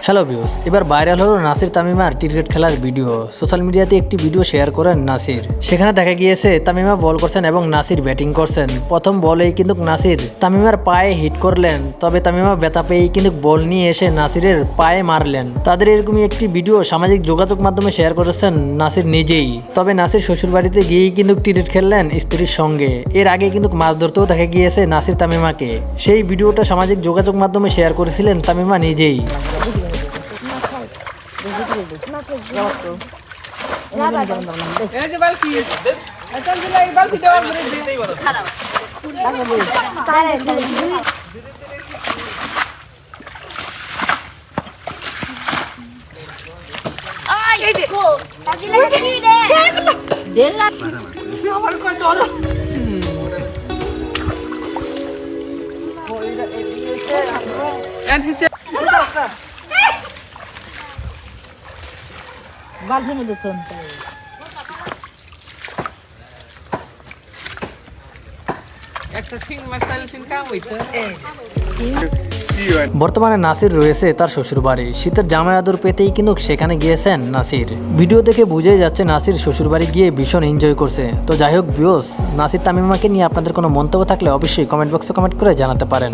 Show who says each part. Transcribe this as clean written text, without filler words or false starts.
Speaker 1: Hello views, এবার viral হলো Nasir তামিমার cricket খেলার ভিডিও। সোশ্যাল মিডিয়াতে একটি ভিডিও শেয়ার করেন নাসির। সেখানে দেখা গিয়েছে তামিমা বল করছেন এবং নাসির ব্যাটিং করছেন। প্রথম বলেই কিন্তু নাসির তামিমার পায়ে হিট করলেন, তবে তামিমা ব্যথা পেয়েই কিন্তু বল নিয়ে এসে নাসিরের পায়ে মারলেন। তাদের এরকমই একটি ভিডিও সামাজিক যোগাযোগ মাধ্যমে শেয়ার করেছেন নাসির নিজেই। তবে নাসির শ্বশুর বাড়িতে গিয়েই কিন্তু ক্রিকেট খেললেন স্ত্রীর সঙ্গে। এর আগে কিন্তু মাছ ধরতেও দেখা গিয়েছে নাসির তামিমাকে। সেই ভিডিওটা সামাজিক যোগাযোগ মাধ্যমে শেয়ার করেছিলেন তামিমা নিজেই। বর্তমানে নাসির রয়েছে তার শ্বশুরবাড়ি। শীতের জামাই আদর পেতেই কিন্তু সেখানে গিয়েছেন নাসির। ভিডিও দেখে বুঝেই যাচ্ছে নাসির শ্বশুরবাড়ি গিয়ে ভীষণ এনজয় করছে। তো যাই হোক ভিউস, নাসির তামিমাকে নিয়ে আপনাদের কোনো মন্তব্য থাকলে অবশ্যই কমেন্ট বক্সে কমেন্ট করে জানাতে পারেন।